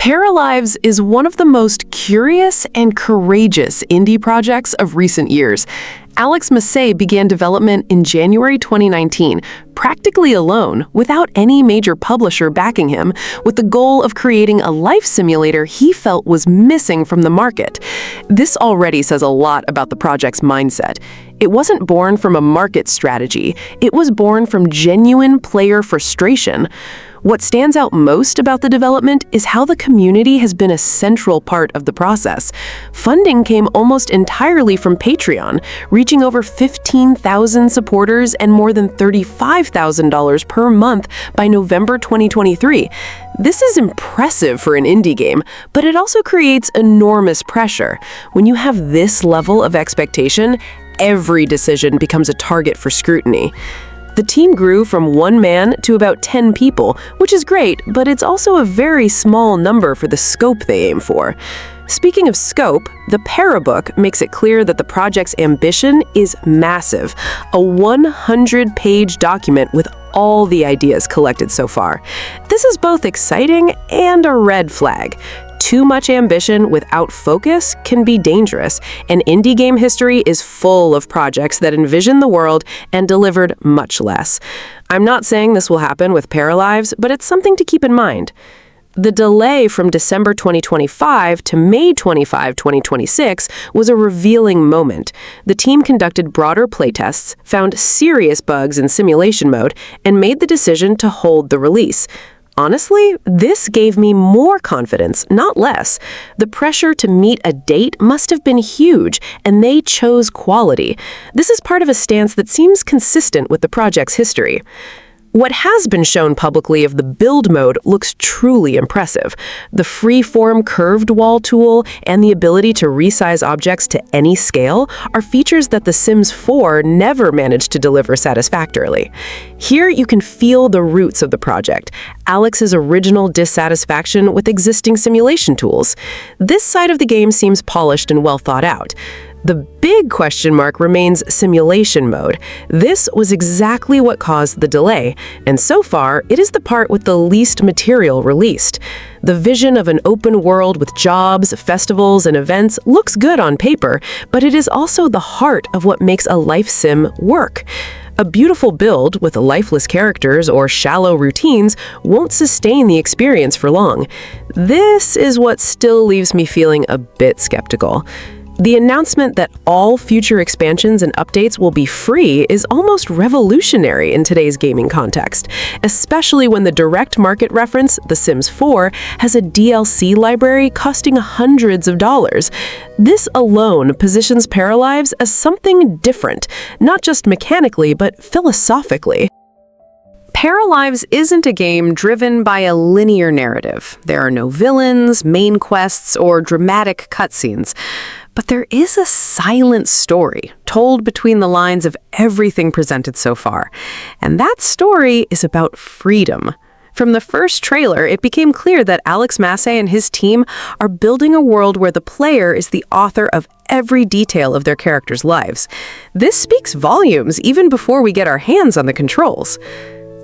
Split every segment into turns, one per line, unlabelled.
Paralives is one of the most curious and courageous indie projects of recent years. Alex Massey began development in January 2019, practically alone, without any major publisher backing him, with the goal of creating a life simulator he felt was missing from the market. This already says a lot about the project's mindset. It wasn't born from a market strategy. It was born from genuine player frustration. What stands out most about the development is how the community has been a central part of the process. Funding came almost entirely from Patreon, reaching over 15,000 supporters and more than $35,000 per month by November 2023. This is impressive for an indie game, but it also creates enormous pressure. When you have this level of expectation, every decision becomes a target for scrutiny. The team grew from one man to about 10 people, which is great, but it's also a very small number for the scope they aim for. Speaking of scope, the Parabook makes it clear that the project's ambition is massive, a 100-page document with all the ideas collected so far. This is both exciting and a red flag. Too much ambition without focus can be dangerous, and indie game history is full of projects that envisioned the world and delivered much less. I'm not saying this will happen with Paralives, but it's something to keep in mind. The delay from December 2025 to May 25, 2026 was a revealing moment. The team conducted broader playtests, found serious bugs in simulation mode, and made the decision to hold the release. Honestly, this gave me more confidence, not less. The pressure to meet a date must have been huge, and they chose quality. This is part of a stance that seems consistent with the project's history. What has been shown publicly of the build mode looks truly impressive. The free-form curved wall tool and the ability to resize objects to any scale are features that The Sims 4 never managed to deliver satisfactorily. Here you can feel the roots of the project, Alex's original dissatisfaction with existing simulation tools. This side of the game seems polished and well thought out. The big question mark remains simulation mode. This was exactly what caused the delay, and so far, it is the part with the least material released. The vision of an open world with jobs, festivals, and events looks good on paper, but it is also the heart of what makes a life sim work. A beautiful build with lifeless characters or shallow routines won't sustain the experience for long. This is what still leaves me feeling a bit skeptical. The announcement that all future expansions and updates will be free is almost revolutionary in today's gaming context, especially when the direct market reference, The Sims 4, has a DLC library costing hundreds of dollars. This alone positions Paralives as something different, not just mechanically, but philosophically. Paralives isn't a game driven by a linear narrative. There are no villains, main quests, or dramatic cutscenes. But there is a silent story told between the lines of everything presented so far. And that story is about freedom. From the first trailer, it became clear that Alex Massey and his team are building a world where the player is the author of every detail of their characters' lives. This speaks volumes even before we get our hands on the controls.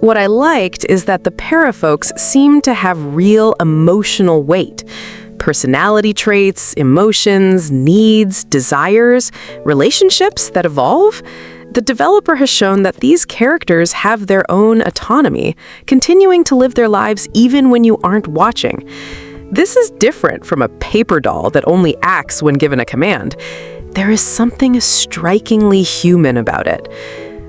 What I liked is that the para-folks seem to have real emotional weight. Personality traits, emotions, needs, desires, relationships that evolve. The developer has shown that these characters have their own autonomy, continuing to live their lives even when you aren't watching. This is different from a paper doll that only acts when given a command. There is something strikingly human about it.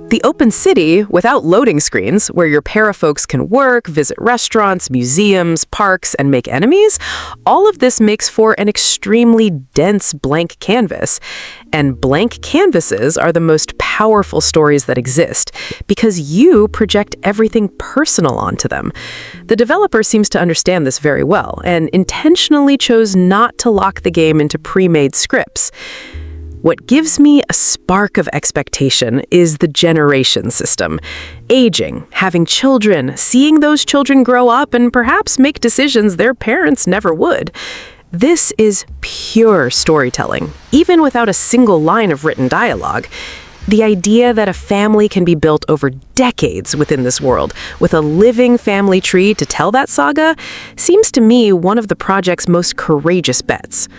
The open city, without loading screens, where your para-folks can work, visit restaurants, museums, parks, and make enemies, all of this makes for an extremely dense blank canvas. And blank canvases are the most powerful stories that exist, because you project everything personal onto them. The developer seems to understand this very well, and intentionally chose not to lock the game into pre-made scripts. What gives me a spark of expectation is the generation system. Aging, having children, seeing those children grow up and perhaps make decisions their parents never would. This is pure storytelling, even without a single line of written dialogue. The idea that a family can be built over decades within this world, with a living family tree to tell that saga, seems to me one of the project's most courageous bets.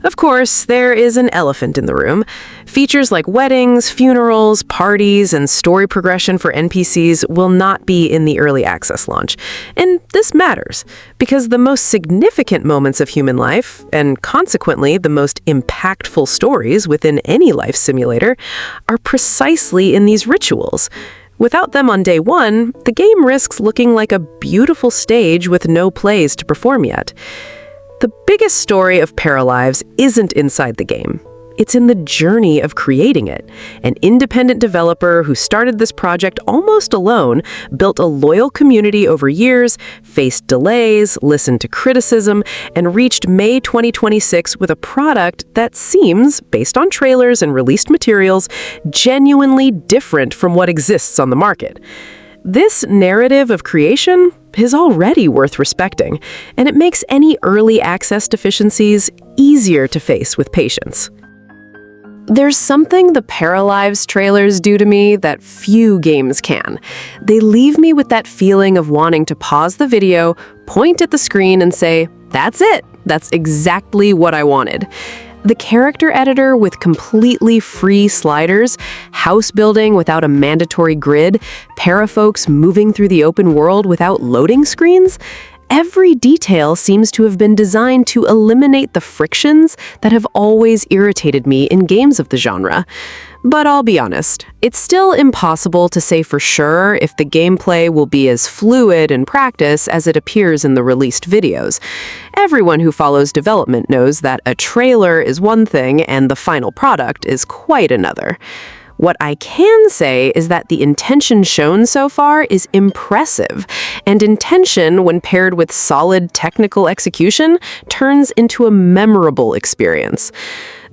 Of course, there is an elephant in the room. Features like weddings, funerals, parties, and story progression for NPCs will not be in the early access launch. And this matters, because the most significant moments of human life, and consequently the most impactful stories within any life simulator, are precisely in these rituals. Without them on day one, the game risks looking like a beautiful stage with no plays to perform yet. The biggest story of Paralives isn't inside the game. It's in the journey of creating it. An independent developer who started this project almost alone, built a loyal community over years, faced delays, listened to criticism, and reached May 2026 with a product that seems, based on trailers and released materials, genuinely different from what exists on the market. This narrative of creation is already worth respecting, and it makes any early access deficiencies easier to face with patience. There's something the Paralives trailers do to me that few games can. They leave me with that feeling of wanting to pause the video, point at the screen, and say, "That's it. That's exactly what I wanted." The character editor with completely free sliders, house building without a mandatory grid, parafolks moving through the open world without loading screens, every detail seems to have been designed to eliminate the frictions that have always irritated me in games of the genre. But I'll be honest, it's still impossible to say for sure if the gameplay will be as fluid in practice as it appears in the released videos. Everyone who follows development knows that a trailer is one thing and the final product is quite another. What I can say is that the intention shown so far is impressive, and intention, when paired with solid technical execution, turns into a memorable experience.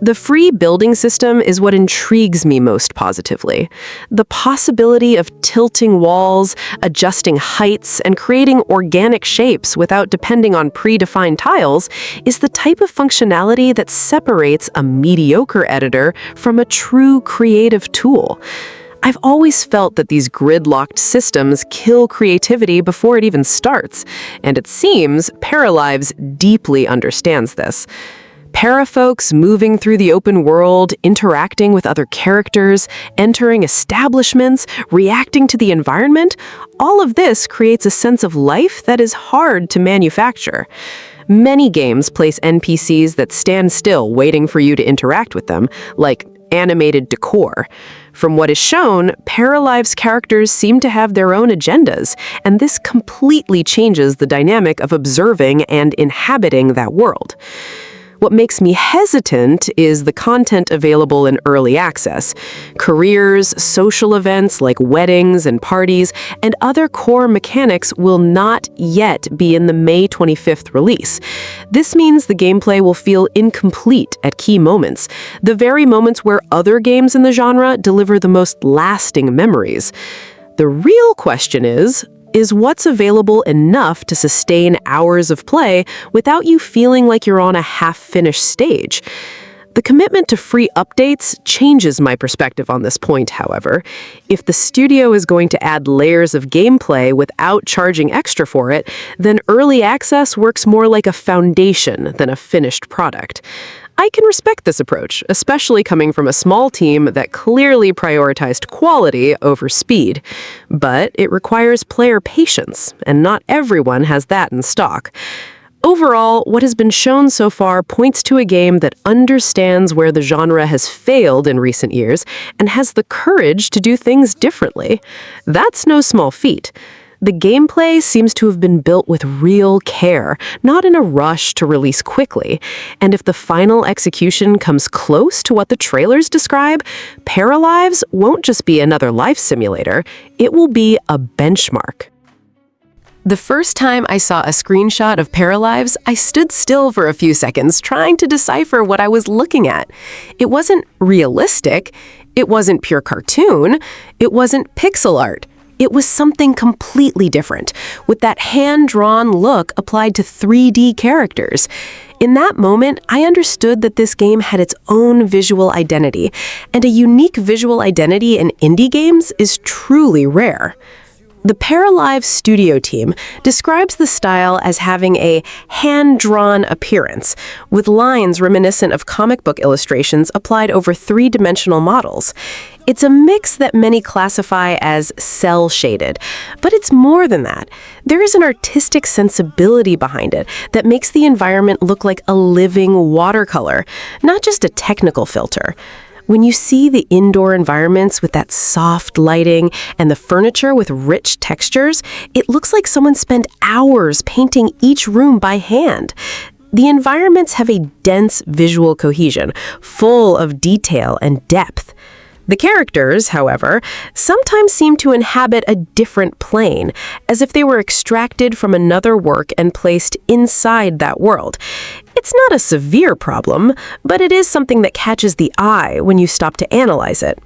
The free building system is what intrigues me most positively. The possibility of tilting walls, adjusting heights, and creating organic shapes without depending on predefined tiles is the type of functionality that separates a mediocre editor from a true creative tool. I've always felt that these grid-locked systems kill creativity before it even starts, and it seems Paralives deeply understands this. Parafolks moving through the open world, interacting with other characters, entering establishments, reacting to the environment, all of this creates a sense of life that is hard to manufacture. Many games place NPCs that stand still waiting for you to interact with them, like animated decor. From what is shown, Paralives characters seem to have their own agendas, and this completely changes the dynamic of observing and inhabiting that world. What makes me hesitant is the content available in early access. Careers, social events like weddings and parties, and other core mechanics will not yet be in the May 25th release. This means the gameplay will feel incomplete at key moments, the very moments where other games in the genre deliver the most lasting memories. The real question is what's available enough to sustain hours of play without you feeling like you're on a half-finished stage? The commitment to free updates changes my perspective on this point, however. If the studio is going to add layers of gameplay without charging extra for it, then early access works more like a foundation than a finished product. I can respect this approach, especially coming from a small team that clearly prioritized quality over speed. But it requires player patience, and not everyone has that in stock. Overall, what has been shown so far points to a game that understands where the genre has failed in recent years and has the courage to do things differently. That's no small feat. The gameplay seems to have been built with real care, not in a rush to release quickly. And if the final execution comes close to what the trailers describe, Paralives won't just be another life simulator, it will be a benchmark. The first time I saw a screenshot of Paralives, I stood still for a few seconds trying to decipher what I was looking at. It wasn't realistic, it wasn't pure cartoon, it wasn't pixel art. It was something completely different, with that hand-drawn look applied to 3D characters. In that moment, I understood that this game had its own visual identity, and a unique visual identity in indie games is truly rare. The Paralives studio team describes the style as having a hand-drawn appearance, with lines reminiscent of comic book illustrations applied over three-dimensional models. It's a mix that many classify as cel-shaded, but it's more than that. There is an artistic sensibility behind it that makes the environment look like a living watercolor, not just a technical filter. When you see the indoor environments with that soft lighting and the furniture with rich textures, it looks like someone spent hours painting each room by hand. The environments have a dense visual cohesion, full of detail and depth. The characters, however, sometimes seem to inhabit a different plane, as if they were extracted from another work and placed inside that world. It's not a severe problem, but it is something that catches the eye when you stop to analyze it.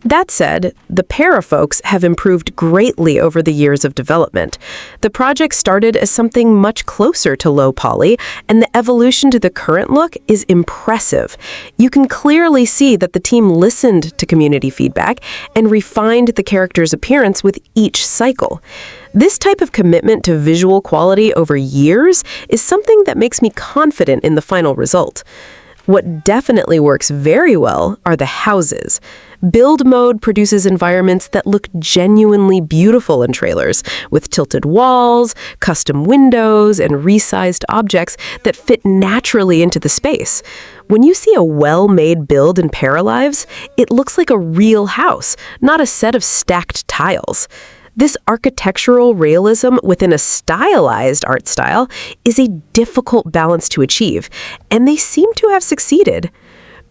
That said, the Para folks have improved greatly over the years of development. The project started as something much closer to low poly, and the evolution to the current look is impressive. You can clearly see that the team listened to community feedback and refined the character's appearance with each cycle. This type of commitment to visual quality over years is something that makes me confident in the final result. What definitely works very well are the houses. Build mode produces environments that look genuinely beautiful in trailers, with tilted walls, custom windows, and resized objects that fit naturally into the space. When you see a well-made build in Paralives, it looks like a real house, not a set of stacked tiles. This architectural realism within a stylized art style is a difficult balance to achieve, and they seem to have succeeded.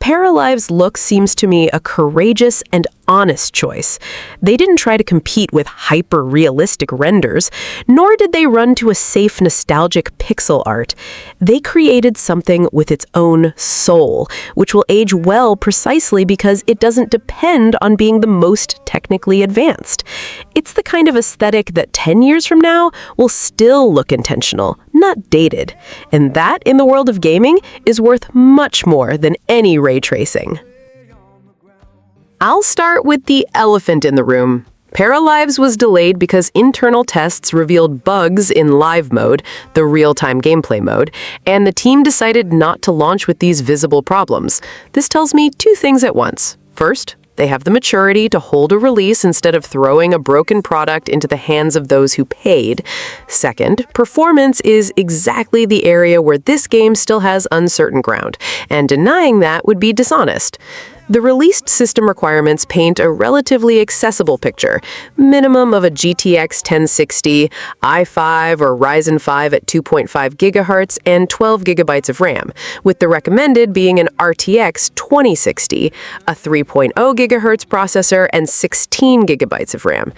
Paralives' look seems to me a courageous and honest choice. They didn't try to compete with hyper-realistic renders, nor did they run to a safe, nostalgic pixel art. They created something with its own soul, which will age well precisely because it doesn't depend on being the most technically advanced. It's the kind of aesthetic that 10 years from now will still look intentional, not dated. And that, in the world of gaming, is worth much more than any ray tracing. I'll start with the elephant in the room. Paralives was delayed because internal tests revealed bugs in live mode, the real-time gameplay mode, and the team decided not to launch with these visible problems. This tells me two things at once. First, they have the maturity to hold a release instead of throwing a broken product into the hands of those who paid. Second, performance is exactly the area where this game still has uncertain ground, and denying that would be dishonest. The released system requirements paint a relatively accessible picture, minimum of a GTX 1060, i5 or Ryzen 5 at 2.5 GHz, and 12 GB of RAM, with the recommended being an RTX 2060, a 3.0 GHz processor, and 16 GB of RAM.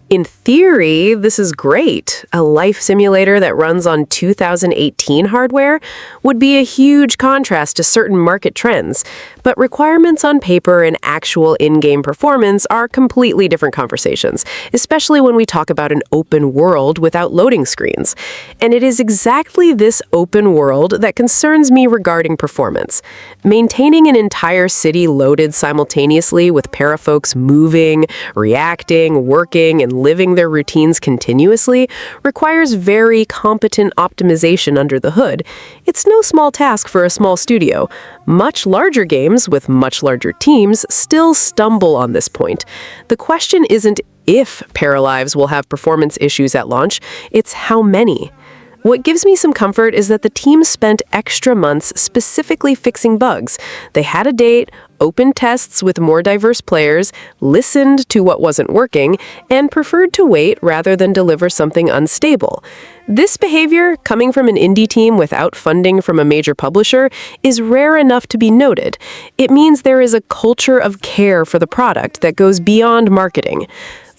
In theory, this is great. A life simulator that runs on 2018 hardware would be a huge contrast to certain market trends, but requirements on paper and actual in-game performance are completely different conversations, especially when we talk about an open world without loading screens. And it is exactly this open world that concerns me regarding performance. Maintaining an entire city loaded simultaneously with parafolks moving, reacting, working, and living their routines continuously requires very competent optimization under the hood. It's no small task for a small studio. Much larger games with much larger teams still stumble on this point. The question isn't if Paralives will have performance issues at launch, it's how many. What gives me some comfort is that the team spent extra months specifically fixing bugs. They had a date, opened tests with more diverse players, listened to what wasn't working, and preferred to wait rather than deliver something unstable. This behavior, coming from an indie team without funding from a major publisher, is rare enough to be noted. It means there is a culture of care for the product that goes beyond marketing.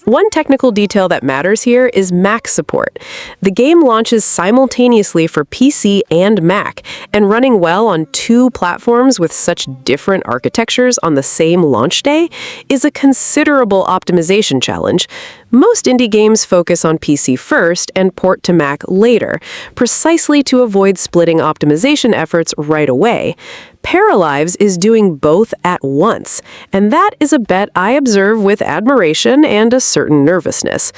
One technical detail that matters here is Mac support. The game launches simultaneously for PC and Mac, and running well on two platforms with such different architectures on the same launch day is a considerable optimization challenge. Most indie games focus on PC first and port to Mac later, precisely to avoid splitting optimization efforts right away. Paralives is doing both at once, and that is a bet I observe with admiration and a certain nervousness.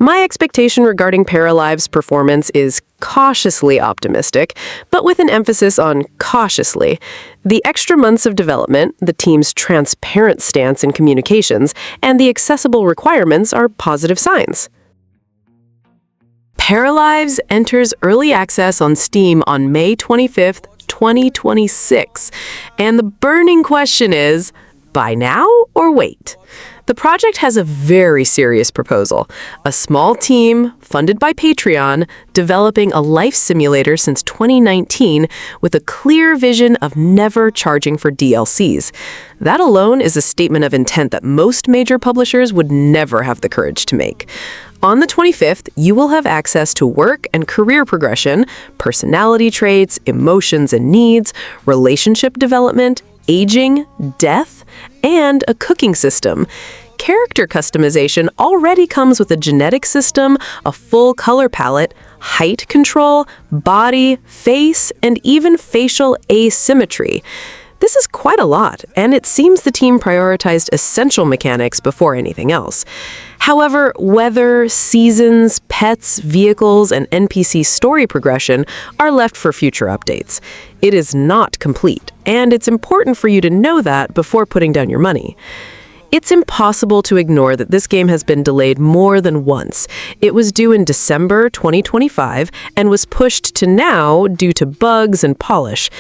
My expectation regarding Paralives' performance is cautiously optimistic, but with an emphasis on cautiously. The extra months of development, the team's transparent stance in communications, and the accessible requirements are positive signs. Paralives enters early access on Steam on May 25th, 2026. And the burning question is, buy now or wait? The project has a very serious proposal. A small team, funded by Patreon, developing a life simulator since 2019 with a clear vision of never charging for DLCs. That alone is a statement of intent that most major publishers would never have the courage to make. On the 25th, you will have access to work and career progression, personality traits, emotions and needs, relationship development, aging, death, and a cooking system. Character customization already comes with a genetic system, a full color palette, height control, body, face, and even facial asymmetry. This is quite a lot, and it seems the team prioritized essential mechanics before anything else. However, weather, seasons, pets, vehicles, and NPC story progression are left for future updates. It is not complete, and it's important for you to know that before putting down your money. It's impossible to ignore that this game has been delayed more than once. It was due in December 2025 and was pushed to now due to bugs and polish.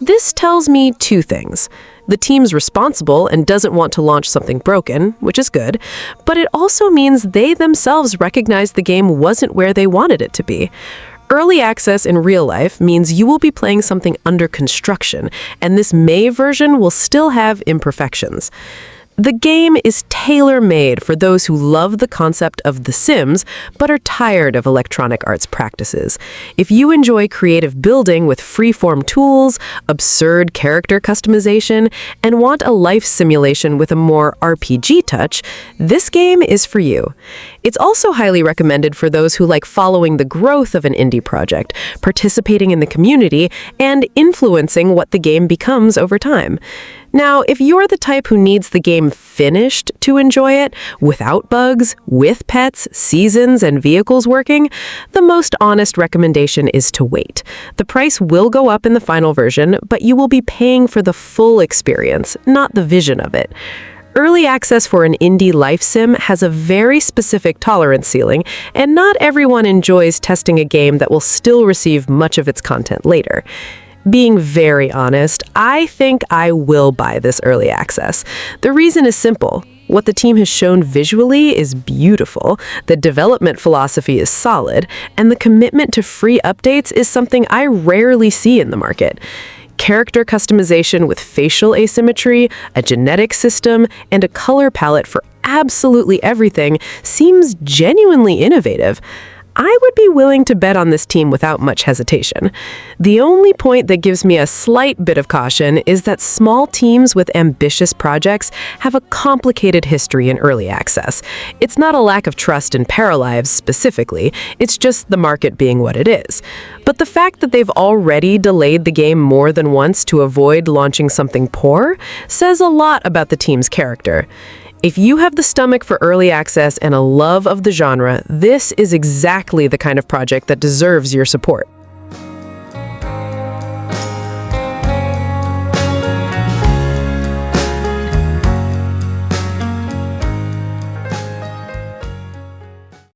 This tells me two things. The team's responsible and doesn't want to launch something broken, which is good, but it also means they themselves recognize the game wasn't where they wanted it to be. Early access in real life means you will be playing something under construction, and this May version will still have imperfections. The game is tailor-made for those who love the concept of The Sims, but are tired of Electronic Arts practices. If you enjoy creative building with free-form tools, absurd character customization, and want a life simulation with a more RPG touch, this game is for you. It's also highly recommended for those who like following the growth of an indie project, participating in the community, and influencing what the game becomes over time. Now, if you're the type who needs the game finished to enjoy it, without bugs, with pets, seasons, and vehicles working, the most honest recommendation is to wait. The price will go up in the final version, but you will be paying for the full experience, not the vision of it. Early access for an indie life sim has a very specific tolerance ceiling, and not everyone enjoys testing a game that will still receive much of its content later. Being very honest, I think I will buy this early access. The reason is simple. What the team has shown visually is beautiful, the development philosophy is solid, and the commitment to free updates is something I rarely see in the market. Character customization with facial asymmetry, a genetic system, and a color palette for absolutely everything seems genuinely innovative. I would be willing to bet on this team without much hesitation. The only point that gives me a slight bit of caution is that small teams with ambitious projects have a complicated history in early access. It's not a lack of trust in Paralives specifically, it's just the market being what it is. But the fact that they've already delayed the game more than once to avoid launching something poor says a lot about the team's character. If you have the stomach for early access and a love of the genre, this is exactly the kind of project that deserves your support.